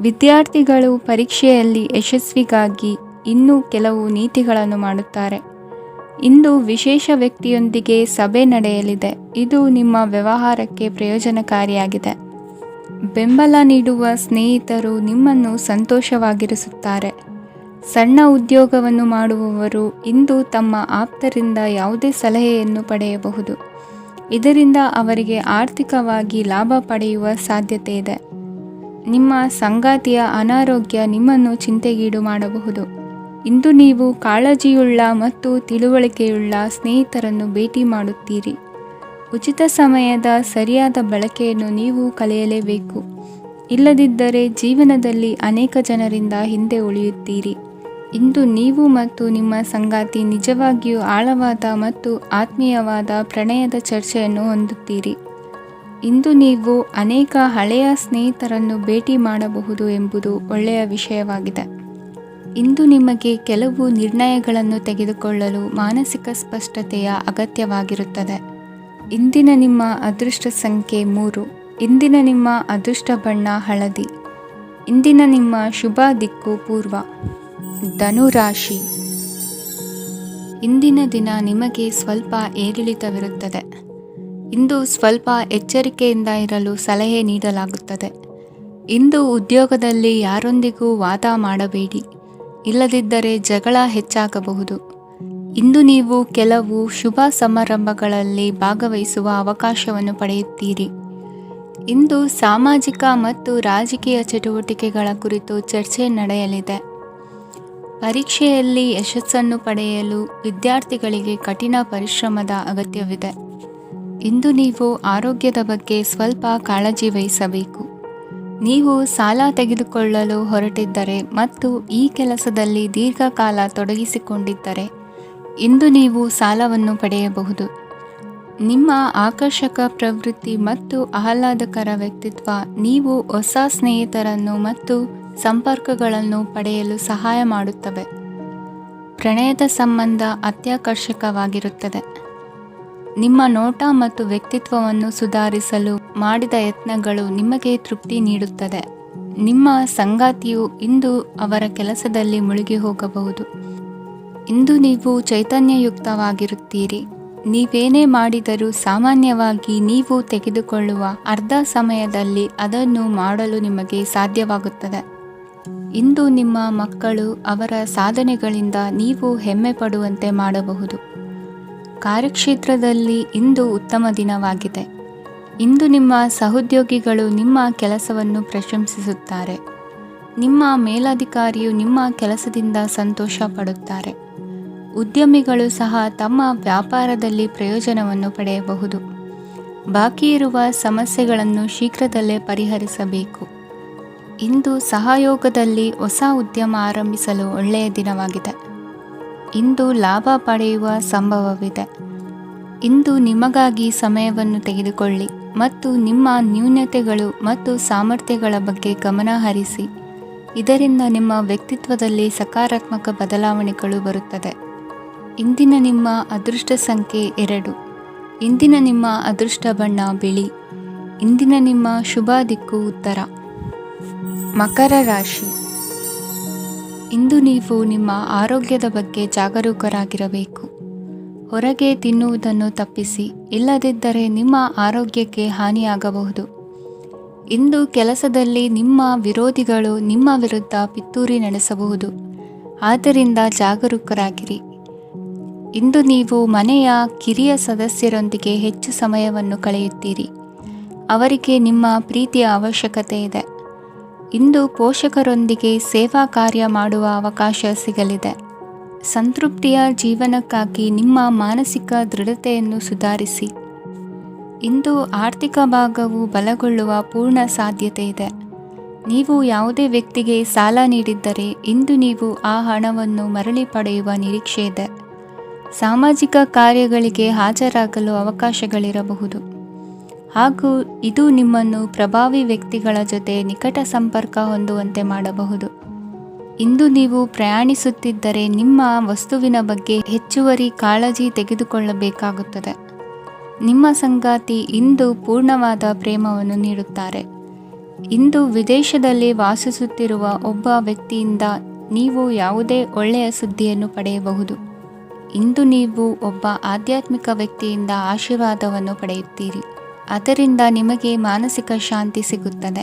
ವಿದ್ಯಾರ್ಥಿಗಳು ಪರೀಕ್ಷೆಯಲ್ಲಿ ಯಶಸ್ವಿಗಾಗಿ ಇನ್ನೂ ಕೆಲವು ನೀತಿಗಳನ್ನು ಮಾಡುತ್ತಾರೆ. ಇಂದು ವಿಶೇಷ ವ್ಯಕ್ತಿಯೊಂದಿಗೆ ಸಭೆ ನಡೆಯಲಿದೆ. ಇದು ನಿಮ್ಮ ವ್ಯವಹಾರಕ್ಕೆ ಪ್ರಯೋಜನಕಾರಿಯಾಗಿದೆ. ಬೆಂಬಲ ನೀಡುವ ಸ್ನೇಹಿತರು ನಿಮ್ಮನ್ನು ಸಂತೋಷವಾಗಿರಿಸುತ್ತಾರೆ. ಸಣ್ಣ ಉದ್ಯೋಗವನ್ನು ಮಾಡುವವರು ಇಂದು ತಮ್ಮ ಆಪ್ತರಿಂದ ಯಾವುದೇ ಸಲಹೆಯನ್ನು ಪಡೆಯಬಹುದು. ಇದರಿಂದ ಅವರಿಗೆ ಆರ್ಥಿಕವಾಗಿ ಲಾಭ ಪಡೆಯುವ ಸಾಧ್ಯತೆ ಇದೆ. ನಿಮ್ಮ ಸಂಗಾತಿಯ ಅನಾರೋಗ್ಯ ನಿಮ್ಮನ್ನು ಚಿಂತೆಗೀಡು ಮಾಡಬಹುದು. ಇಂದು ನೀವು ಕಾಳಜಿಯುಳ್ಳ ಮತ್ತು ತಿಳುವಳಿಕೆಯುಳ್ಳ ಸ್ನೇಹಿತರನ್ನು ಭೇಟಿ ಮಾಡುತ್ತೀರಿ. ಉಚಿತ ಸಮಯದ ಸರಿಯಾದ ಬಳಕೆಯನ್ನು ನೀವು ಕಲಿಯಲೇಬೇಕು. ಇಲ್ಲದಿದ್ದರೆ ಜೀವನದಲ್ಲಿ ಅನೇಕ ಜನರಿಂದ ಹಿಂದೆ ಉಳಿಯುತ್ತೀರಿ. ಇಂದು ನೀವು ಮತ್ತು ನಿಮ್ಮ ಸಂಗಾತಿ ನಿಜವಾಗಿಯೂ ಆಳವಾದ ಮತ್ತು ಆತ್ಮೀಯವಾದ ಪ್ರಣಯದ ಚರ್ಚೆಯನ್ನು ಹೊಂದುತ್ತೀರಿ. ಇಂದು ನೀವು ಅನೇಕ ಹಳೆಯ ಸ್ನೇಹಿತರನ್ನು ಭೇಟಿ ಮಾಡಬಹುದು ಎಂಬುದು ಒಳ್ಳೆಯ ವಿಷಯವಾಗಿದೆ. ಇಂದು ನಿಮಗೆ ಕೆಲವು ನಿರ್ಣಯಗಳನ್ನು ತೆಗೆದುಕೊಳ್ಳಲು ಮಾನಸಿಕ ಸ್ಪಷ್ಟತೆಯ ಅಗತ್ಯವಾಗಿರುತ್ತದೆ. ಇಂದಿನ ನಿಮ್ಮ ಅದೃಷ್ಟ ಸಂಖ್ಯೆ 3. ಇಂದಿನ ನಿಮ್ಮ ಅದೃಷ್ಟ ಬಣ್ಣ ಹಳದಿ. ಇಂದಿನ ನಿಮ್ಮ ಶುಭ ದಿಕ್ಕು ಪೂರ್ವ. ಧನುರಾಶಿ. ಇಂದಿನ ದಿನ ನಿಮಗೆ ಸ್ವಲ್ಪ ಏರಿಳಿತವಿರುತ್ತದೆ. ಇಂದು ಸ್ವಲ್ಪ ಎಚ್ಚರಿಕೆಯಿಂದ ಇರಲು ಸಲಹೆ ನೀಡಲಾಗುತ್ತದೆ. ಇಂದು ಉದ್ಯೋಗದಲ್ಲಿ ಯಾರೊಂದಿಗೂ ವಾದ ಮಾಡಬೇಡಿ, ಇಲ್ಲದಿದ್ದರೆ ಜಗಳ ಹೆಚ್ಚಾಗಬಹುದು. ಇಂದು ನೀವು ಕೆಲವು ಶುಭ ಸಮಾರಂಭಗಳಲ್ಲಿ ಭಾಗವಹಿಸುವ ಅವಕಾಶವನ್ನು ಪಡೆಯುತ್ತೀರಿ. ಇಂದು ಸಾಮಾಜಿಕ ಮತ್ತು ರಾಜಕೀಯ ಚಟುವಟಿಕೆಗಳ ಕುರಿತು ಚರ್ಚೆ ನಡೆಯಲಿದೆ. ಪರೀಕ್ಷೆಯಲ್ಲಿ ಯಶಸ್ಸನ್ನು ಪಡೆಯಲು ವಿದ್ಯಾರ್ಥಿಗಳಿಗೆ ಕಠಿಣ ಪರಿಶ್ರಮದ ಅಗತ್ಯವಿದೆ. ಇಂದು ನೀವು ಆರೋಗ್ಯದ ಬಗ್ಗೆ ಸ್ವಲ್ಪ ಕಾಳಜಿ ವಹಿಸಬೇಕು. ನೀವು ಸಾಲ ತೆಗೆದುಕೊಳ್ಳಲು ಹೊರಟಿದ್ದರೆ ಮತ್ತು ಈ ಕೆಲಸದಲ್ಲಿ ದೀರ್ಘಕಾಲ ತೊಡಗಿಸಿಕೊಂಡಿದ್ದರೆ ಇಂದು ನೀವು ಸಾಲವನ್ನು ಪಡೆಯಬಹುದು. ನಿಮ್ಮ ಆಕರ್ಷಕ ಪ್ರವೃತ್ತಿ ಮತ್ತು ಆಹ್ಲಾದಕರ ವ್ಯಕ್ತಿತ್ವ ನೀವು ಹೊಸ ಸ್ನೇಹಿತರನ್ನು ಮತ್ತು ಸಂಪರ್ಕಗಳನ್ನು ಪಡೆಯಲು ಸಹಾಯ ಮಾಡುತ್ತವೆ. ಪ್ರಣಯದ ಸಂಬಂಧ ಅತ್ಯಾಕರ್ಷಕವಾಗಿರುತ್ತದೆ. ನಿಮ್ಮ ನೋಟ ಮತ್ತು ವ್ಯಕ್ತಿತ್ವವನ್ನು ಸುಧಾರಿಸಲು ಮಾಡಿದ ಯತ್ನಗಳು ನಿಮಗೆ ತೃಪ್ತಿ ನೀಡುತ್ತದೆ. ನಿಮ್ಮ ಸಂಗಾತಿಯು ಇಂದು ಅವರ ಕೆಲಸದಲ್ಲಿ ಮುಳುಗಿ ಹೋಗಬಹುದು. ಇಂದು ನೀವು ಚೈತನ್ಯಯುಕ್ತವಾಗಿರುತ್ತೀರಿ. ನೀವೇನೇ ಮಾಡಿದರೂ ಸಾಮಾನ್ಯವಾಗಿ ನೀವು ತೆಗೆದುಕೊಳ್ಳುವ ಅರ್ಧ ಸಮಯದಲ್ಲಿ ಅದನ್ನು ಮಾಡಲು ನಿಮಗೆ ಸಾಧ್ಯವಾಗುತ್ತದೆ. ಇಂದು ನಿಮ್ಮ ಮಕ್ಕಳು ಅವರ ಸಾಧನೆಗಳಿಂದ ನೀವು ಹೆಮ್ಮೆ ಪಡುವಂತೆ ಮಾಡಬಹುದು. ಕಾರ್ಯಕ್ಷೇತ್ರದಲ್ಲಿ ಇಂದು ಉತ್ತಮ ದಿನವಾಗಿದೆ. ಇಂದು ನಿಮ್ಮ ಸಹೋದ್ಯೋಗಿಗಳು ನಿಮ್ಮ ಕೆಲಸವನ್ನು ಪ್ರಶಂಸಿಸುತ್ತಾರೆ. ನಿಮ್ಮ ಮೇಲಧಿಕಾರಿಯು ನಿಮ್ಮ ಕೆಲಸದಿಂದ ಸಂತೋಷ ಪಡುತ್ತಾರೆ. ಉದ್ಯಮಿಗಳು ಸಹ ತಮ್ಮ ವ್ಯಾಪಾರದಲ್ಲಿ ಪ್ರಯೋಜನವನ್ನು ಪಡೆಯಬಹುದು. ಬಾಕಿ ಇರುವ ಸಮಸ್ಯೆಗಳನ್ನು ಶೀಘ್ರದಲ್ಲೇ ಪರಿಹರಿಸಬೇಕು. ಇಂದು ಸಹಯೋಗದಲ್ಲಿ ಹೊಸ ಉದ್ಯಮ ಆರಂಭಿಸಲು ಒಳ್ಳೆಯ ದಿನವಾಗಿದೆ. ಇಂದು ಲಾಭ ಪಡೆಯುವ ಸಂಭವವಿದೆ. ಇಂದು ನಿಮಗಾಗಿ ಸಮಯವನ್ನು ತೆಗೆದುಕೊಳ್ಳಿ ಮತ್ತು ನಿಮ್ಮ ನ್ಯೂನತೆಗಳು ಮತ್ತು ಸಾಮರ್ಥ್ಯಗಳ ಬಗ್ಗೆ ಗಮನ ಹರಿಸಿ. ಇದರಿಂದ ನಿಮ್ಮ ವ್ಯಕ್ತಿತ್ವದಲ್ಲಿ ಸಕಾರಾತ್ಮಕ ಬದಲಾವಣೆಗಳು ಬರುತ್ತದೆ. ಇಂದಿನ ನಿಮ್ಮ ಅದೃಷ್ಟ ಸಂಖ್ಯೆ 2. ಇಂದಿನ ನಿಮ್ಮ ಅದೃಷ್ಟ ಬಣ್ಣ ಬಿಳಿ. ಇಂದಿನ ನಿಮ್ಮ ಶುಭ ದಿಕ್ಕು ಉತ್ತರ. ಮಕರ ರಾಶಿ. ಇಂದು ನೀವು ನಿಮ್ಮ ಆರೋಗ್ಯದ ಬಗ್ಗೆ ಜಾಗರೂಕರಾಗಿರಬೇಕು. ಹೊರಗೆ ತಿನ್ನುವುದನ್ನು ತಪ್ಪಿಸಿ, ಇಲ್ಲದಿದ್ದರೆ ನಿಮ್ಮ ಆರೋಗ್ಯಕ್ಕೆ ಹಾನಿಯಾಗಬಹುದು. ಇಂದು ಕೆಲಸದಲ್ಲಿ ನಿಮ್ಮ ವಿರೋಧಿಗಳು ನಿಮ್ಮ ವಿರುದ್ಧ ಪಿತೂರಿ ನಡೆಸಬಹುದು. ಆದ್ದರಿಂದ ಜಾಗರೂಕರಾಗಿರಿ. ಇಂದು ನೀವು ಮನೆಯ ಕಿರಿಯ ಸದಸ್ಯರೊಂದಿಗೆ ಹೆಚ್ಚು ಸಮಯವನ್ನು ಕಳೆಯುತ್ತೀರಿ. ಅವರಿಗೆ ನಿಮ್ಮ ಪ್ರೀತಿಯ ಅವಶ್ಯಕತೆ ಇದೆ. ಇಂದು ಪೋಷಕರೊಂದಿಗೆ ಸೇವಾ ಕಾರ್ಯ ಮಾಡುವ ಅವಕಾಶ ಸಿಗಲಿದೆ. ಸಂತೃಪ್ತಿಯ ಜೀವನಕ್ಕಾಗಿ ನಿಮ್ಮ ಮಾನಸಿಕ ದೃಢತೆಯನ್ನು ಸುಧಾರಿಸಿ. ಇಂದು ಆರ್ಥಿಕ ಭಾಗವು ಬಲಗೊಳ್ಳುವ ಪೂರ್ಣ ಸಾಧ್ಯತೆ ಇದೆ. ನೀವು ಯಾವುದೇ ವ್ಯಕ್ತಿಗೆ ಸಾಲ ನೀಡಿದ್ದರೆ ಇಂದು ನೀವು ಆ ಹಣವನ್ನು ಮರಳಿ ಪಡೆಯುವ ನಿರೀಕ್ಷೆ ಇದೆ. ಸಾಮಾಜಿಕ ಕಾರ್ಯಗಳಿಗೆ ಹಾಜರಾಗಲು ಅವಕಾಶಗಳಿರಬಹುದು ಹಾಗೂ ಇದು ನಿಮ್ಮನ್ನು ಪ್ರಭಾವಿ ವ್ಯಕ್ತಿಗಳ ಜೊತೆ ನಿಕಟ ಸಂಪರ್ಕ ಹೊಂದುವಂತೆ ಮಾಡಬಹುದು. ಇಂದು ನೀವು ಪ್ರಯಾಣಿಸುತ್ತಿದ್ದರೆ ನಿಮ್ಮ ವಸ್ತುವಿನ ಬಗ್ಗೆ ಹೆಚ್ಚುವರಿ ಕಾಳಜಿ ತೆಗೆದುಕೊಳ್ಳಬೇಕಾಗುತ್ತದೆ. ನಿಮ್ಮ ಸಂಗಾತಿ ಇಂದು ಪೂರ್ಣವಾದ ಪ್ರೇಮವನ್ನು ನೀಡುತ್ತಾರೆ. ಇಂದು ವಿದೇಶದಲ್ಲಿ ವಾಸಿಸುತ್ತಿರುವ ಒಬ್ಬ ವ್ಯಕ್ತಿಯಿಂದ ನೀವು ಯಾವುದೇ ಒಳ್ಳೆಯ ಸುದ್ದಿಯನ್ನು ಪಡೆಯಬಹುದು. ಇಂದು ನೀವು ಒಬ್ಬ ಆಧ್ಯಾತ್ಮಿಕ ವ್ಯಕ್ತಿಯಿಂದ ಆಶೀರ್ವಾದವನ್ನು ಪಡೆಯುತ್ತೀರಿ. ಅದರಿಂದ ನಿಮಗೆ ಮಾನಸಿಕ ಶಾಂತಿ ಸಿಗುತ್ತದೆ.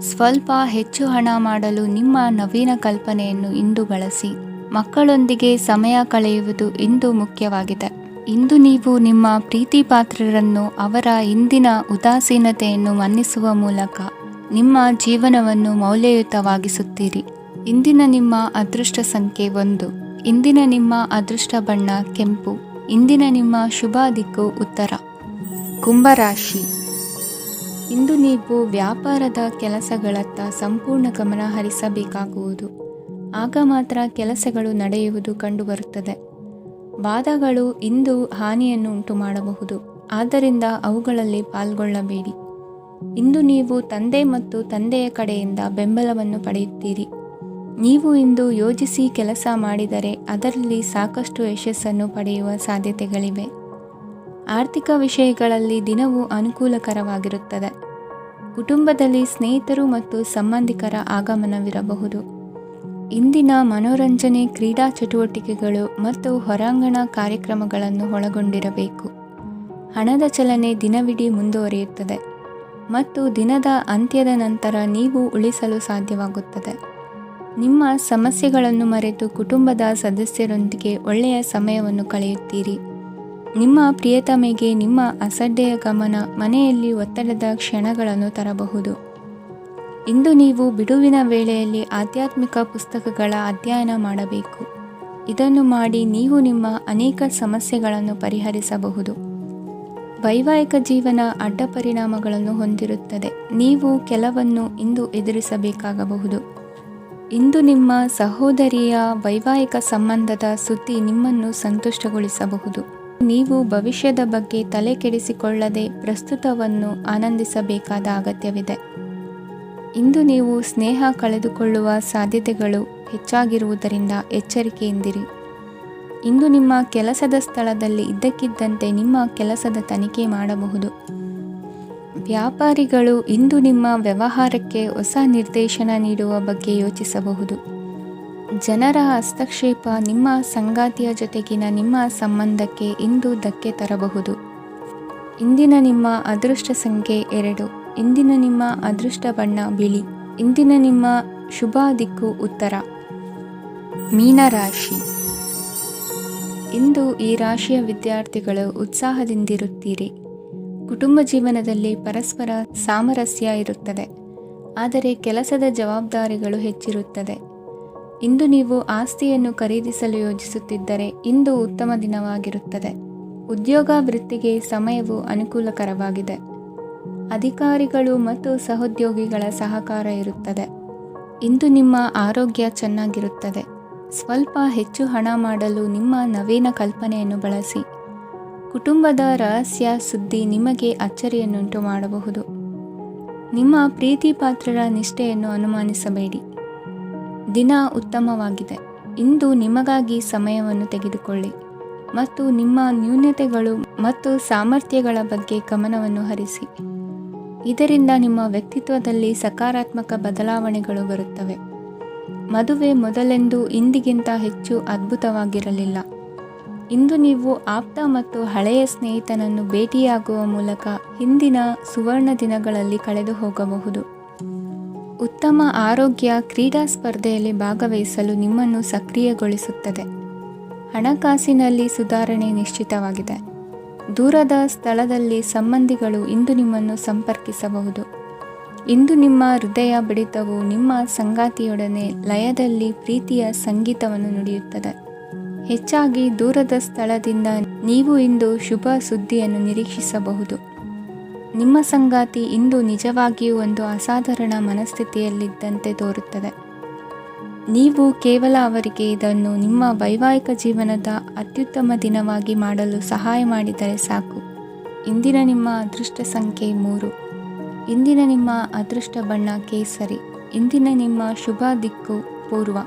ಸ್ವಲ್ಪ ಹೆಚ್ಚು ಹಣ ಮಾಡಲು ನಿಮ್ಮ ನವೀನ ಕಲ್ಪನೆಯನ್ನು ಇಂದು ಬಳಸಿ. ಮಕ್ಕಳೊಂದಿಗೆ ಸಮಯ ಕಳೆಯುವುದು ಇಂದು ಮುಖ್ಯವಾಗಿದೆ. ಇಂದು ನೀವು ನಿಮ್ಮ ಪ್ರೀತಿ ಪಾತ್ರರನ್ನು ಅವರ ಇಂದಿನ ಉದಾಸೀನತೆಯನ್ನು ಮನ್ನಿಸುವ ಮೂಲಕ ನಿಮ್ಮ ಜೀವನವನ್ನು ಮೌಲ್ಯಯುತವಾಗಿಸುತ್ತೀರಿ. ಇಂದಿನ ನಿಮ್ಮ ಅದೃಷ್ಟ ಸಂಖ್ಯೆ 1. ಇಂದಿನ ನಿಮ್ಮ ಅದೃಷ್ಟ ಬಣ್ಣ ಕೆಂಪು. ಇಂದಿನ ನಿಮ್ಮ ಶುಭ ದಿಕ್ಕು ಉತ್ತರ. ಕುಂಭರಾಶಿ. ಇಂದು ನೀವು ವ್ಯಾಪಾರದ ಕೆಲಸಗಳತ್ತ ಸಂಪೂರ್ಣ ಗಮನ ಹರಿಸಬೇಕಾಗುವುದು. ಆಗ ಮಾತ್ರ ಕೆಲಸಗಳು ನಡೆಯುವುದು ಕಂಡುಬರುತ್ತದೆ. ವಾದಗಳು ಇಂದು ಹಾನಿಯನ್ನು ಉಂಟು ಮಾಡಬಹುದು, ಆದ್ದರಿಂದ ಅವುಗಳಲ್ಲಿ ಪಾಲ್ಗೊಳ್ಳಬೇಡಿ. ಇಂದು ನೀವು ತಂದೆ ಮತ್ತು ತಂದೆಯ ಕಡೆಯಿಂದ ಬೆಂಬಲವನ್ನು ಪಡೆಯುತ್ತೀರಿ. ನೀವು ಇಂದು ಯೋಜಿಸಿ ಕೆಲಸ ಮಾಡಿದರೆ ಅದರಲ್ಲಿ ಸಾಕಷ್ಟು ಯಶಸ್ಸನ್ನು ಪಡೆಯುವ ಸಾಧ್ಯತೆಗಳಿವೆ. ಆರ್ಥಿಕ ವಿಷಯಗಳಲ್ಲಿ ದಿನವೂ ಅನುಕೂಲಕರವಾಗಿರುತ್ತದೆ. ಕುಟುಂಬದಲ್ಲಿ ಸ್ನೇಹಿತರು ಮತ್ತು ಸಂಬಂಧಿಕರ ಆಗಮನವಿರಬಹುದು. ಇಂದಿನ ಮನೋರಂಜನೆ ಕ್ರೀಡಾ ಚಟುವಟಿಕೆಗಳು ಮತ್ತು ಹೊರಾಂಗಣ ಕಾರ್ಯಕ್ರಮಗಳನ್ನು ಒಳಗೊಂಡಿರಬೇಕು. ಹಣದ ಚಲನೆ ದಿನವಿಡೀ ಮುಂದುವರಿಯುತ್ತದೆ ಮತ್ತು ದಿನದ ಅಂತ್ಯದ ನಂತರ ನೀವು ಉಳಿಸಲು ಸಾಧ್ಯವಾಗುತ್ತದೆ. ನಿಮ್ಮ ಸಮಸ್ಯೆಗಳನ್ನು ಮರೆತು ಕುಟುಂಬದ ಸದಸ್ಯರೊಂದಿಗೆ ಒಳ್ಳೆಯ ಸಮಯವನ್ನು ಕಳೆಯುತ್ತೀರಿ. ನಿಮ್ಮ ಪ್ರಿಯತಮೆಗೆ ನಿಮ್ಮ ಅಸಡ್ಡೆಯ ಗಮನ ಮನೆಯಲ್ಲಿ ಒತ್ತಡದ ಕ್ಷಣಗಳನ್ನು ತರಬಹುದು. ಇಂದು ನೀವು ಬಿಡುವಿನ ವೇಳೆಯಲ್ಲಿ ಆಧ್ಯಾತ್ಮಿಕ ಪುಸ್ತಕಗಳ ಅಧ್ಯಯನ ಮಾಡಬೇಕು. ಇದನ್ನು ಮಾಡಿ ನೀವು ನಿಮ್ಮ ಅನೇಕ ಸಮಸ್ಯೆಗಳನ್ನು ಪರಿಹರಿಸಬಹುದು. ವೈವಾಹಿಕ ಜೀವನ ಅಡ್ಡ ಪರಿಣಾಮಗಳನ್ನು ಹೊಂದಿರುತ್ತದೆ. ನೀವು ಕೆಲವನ್ನು ಇಂದು ಎದುರಿಸಬೇಕಾಗಬಹುದು. ಇಂದು ನಿಮ್ಮ ಸಹೋದರಿಯ ವೈವಾಹಿಕ ಸಂಬಂಧದ ಸುದ್ದಿ ನಿಮ್ಮನ್ನು ಸಂತುಷ್ಟಗೊಳಿಸಬಹುದು. ನೀವು ಭವಿಷ್ಯದ ಬಗ್ಗೆ ತಲೆ ಕೆಡಿಸಿಕೊಳ್ಳದೆ ಪ್ರಸ್ತುತವನ್ನು ಆನಂದಿಸಬೇಕಾದ ಅಗತ್ಯವಿದೆ. ಇಂದು ನೀವು ಸ್ನೇಹ ಕಳೆದುಕೊಳ್ಳುವ ಸಾಧ್ಯತೆಗಳು ಹೆಚ್ಚಾಗಿರುವುದರಿಂದ ಎಚ್ಚರಿಕೆಯಿಂದಿರಿ. ಇಂದು ನಿಮ್ಮ ಕೆಲಸದ ಸ್ಥಳದಲ್ಲಿ ಇದ್ದಕ್ಕಿದ್ದಂತೆ ನಿಮ್ಮ ಕೆಲಸದ ತನಿಖೆ ಮಾಡಬಹುದು. ವ್ಯಾಪಾರಿಗಳು ಇಂದು ನಿಮ್ಮ ವ್ಯವಹಾರಕ್ಕೆ ಹೊಸ ನಿರ್ದೇಶನ ನೀಡುವ ಬಗ್ಗೆ ಯೋಚಿಸಬಹುದು. ಜನರ ಹಸ್ತಕ್ಷೇಪ ನಿಮ್ಮ ಸಂಗಾತಿಯ ಜೊತೆಗಿನ ನಿಮ್ಮ ಸಂಬಂಧಕ್ಕೆ ಇಂದು ಧಕ್ಕೆ ತರಬಹುದು. ಇಂದಿನ ನಿಮ್ಮ ಅದೃಷ್ಟ ಸಂಖ್ಯೆ 2. ಇಂದಿನ ನಿಮ್ಮ ಅದೃಷ್ಟ ಬಣ್ಣ ಬಿಳಿ. ಇಂದಿನ ನಿಮ್ಮ ಶುಭ ದಿಕ್ಕು ಉತ್ತರ. ಮೀನರಾಶಿ. ಇಂದು ಈ ರಾಶಿಯ ವಿದ್ಯಾರ್ಥಿಗಳು ಉತ್ಸಾಹದಿಂದಿರುತ್ತೀರಿ. ಕುಟುಂಬ ಜೀವನದಲ್ಲಿ ಪರಸ್ಪರ ಸಾಮರಸ್ಯ ಇರುತ್ತದೆ, ಆದರೆ ಕೆಲಸದ ಜವಾಬ್ದಾರಿಗಳು ಹೆಚ್ಚಿರುತ್ತದೆ. ಇಂದು ನೀವು ಆಸ್ತಿಯನ್ನು ಖರೀದಿಸಲು ಯೋಜಿಸುತ್ತಿದ್ದರೆ ಇಂದು ಉತ್ತಮ ದಿನವಾಗಿರುತ್ತದೆ. ಉದ್ಯೋಗ ವೃತ್ತಿಗೆ ಸಮಯವು ಅನುಕೂಲಕರವಾಗಿದೆ. ಅಧಿಕಾರಿಗಳು ಮತ್ತು ಸಹೋದ್ಯೋಗಿಗಳ ಸಹಕಾರ ಇರುತ್ತದೆ. ಇಂದು ನಿಮ್ಮ ಆರೋಗ್ಯ ಚೆನ್ನಾಗಿರುತ್ತದೆ. ಸ್ವಲ್ಪ ಹೆಚ್ಚು ಹಣ ಮಾಡಲು ನಿಮ್ಮ ನವೀನ ಕಲ್ಪನೆಯನ್ನು ಬಳಸಿ. ಕುಟುಂಬದ ರಹಸ್ಯ ಸುದ್ದಿ ನಿಮಗೆ ಅಚ್ಚರಿಯನ್ನುಂಟು ಮಾಡಬಹುದು. ನಿಮ್ಮ ಪ್ರೀತಿ ಪಾತ್ರರ ನಿಷ್ಠೆಯನ್ನು ಅನುಮಾನಿಸಬೇಡಿ. ದಿನ ಉತ್ತಮವಾಗಿದೆ. ಇಂದು ನಿಮಗಾಗಿ ಸಮಯವನ್ನು ತೆಗೆದುಕೊಳ್ಳಿ ಮತ್ತು ನಿಮ್ಮ ನ್ಯೂನತೆಗಳು ಮತ್ತು ಸಾಮರ್ಥ್ಯಗಳ ಬಗ್ಗೆ ಗಮನವನ್ನು ಹರಿಸಿ. ಇದರಿಂದ ನಿಮ್ಮ ವ್ಯಕ್ತಿತ್ವದಲ್ಲಿ ಸಕಾರಾತ್ಮಕ ಬದಲಾವಣೆಗಳು ಬರುತ್ತವೆ. ಮದುವೆ ಮೊದಲೆಂದು ಇಂದಿಗಿಂತ ಹೆಚ್ಚು ಅದ್ಭುತವಾಗಿರಲಿಲ್ಲ. ಇಂದು ನೀವು ಆಪ್ತ ಮತ್ತು ಹಳೆಯ ಸ್ನೇಹಿತನನ್ನು ಭೇಟಿಯಾಗುವ ಮೂಲಕ ಹಿಂದಿನ ಸುವರ್ಣ ದಿನಗಳಲ್ಲಿ ಕಳೆದು ಹೋಗಬಹುದು. ಉತ್ತಮ ಆರೋಗ್ಯ ಕ್ರೀಡಾ ಸ್ಪರ್ಧೆಯಲ್ಲಿ ಭಾಗವಹಿಸಲು ನಿಮ್ಮನ್ನು ಸಕ್ರಿಯಗೊಳಿಸುತ್ತದೆ. ಹಣಕಾಸಿನಲ್ಲಿ ಸುಧಾರಣೆ ನಿಶ್ಚಿತವಾಗಿದೆ. ದೂರದ ಸ್ಥಳದಲ್ಲಿ ಸಂಬಂಧಿಗಳು ಇಂದು ನಿಮ್ಮನ್ನು ಸಂಪರ್ಕಿಸಬಹುದು. ಇಂದು ನಿಮ್ಮ ಹೃದಯ ಬಡಿತವು ನಿಮ್ಮ ಸಂಗಾತಿಯೊಡನೆ ಲಯದಲ್ಲಿ ಪ್ರೀತಿಯ ಸಂಗೀತವನ್ನು ನುಡಿಯುತ್ತದೆ. ಹೆಚ್ಚಾಗಿ ದೂರದ ಸ್ಥಳದಿಂದ ನೀವು ಇಂದು ಶುಭ ಸುದ್ದಿಯನ್ನು ನಿರೀಕ್ಷಿಸಬಹುದು. ನಿಮ್ಮ ಸಂಗಾತಿ ಇಂದು ನಿಜವಾಗಿಯೂ ಒಂದು ಅಸಾಧಾರಣ ಮನಸ್ಥಿತಿಯಲ್ಲಿದ್ದಂತೆ ತೋರುತ್ತದೆ. ನೀವು ಕೇವಲ ಅವರಿಗೆ ಇದನ್ನು ನಿಮ್ಮ ವೈವಾಹಿಕ ಜೀವನದ ಅತ್ಯುತ್ತಮ ದಿನವಾಗಿ ಮಾಡಲು ಸಹಾಯ ಮಾಡಿದರೆ ಸಾಕು. ಇಂದಿನ ನಿಮ್ಮ ಅದೃಷ್ಟ ಸಂಖ್ಯೆ 3. ಇಂದಿನ ನಿಮ್ಮ ಅದೃಷ್ಟ ಬಣ್ಣ ಕೇಸರಿ. ಇಂದಿನ ನಿಮ್ಮ ಶುಭ ದಿಕ್ಕು ಪೂರ್ವ.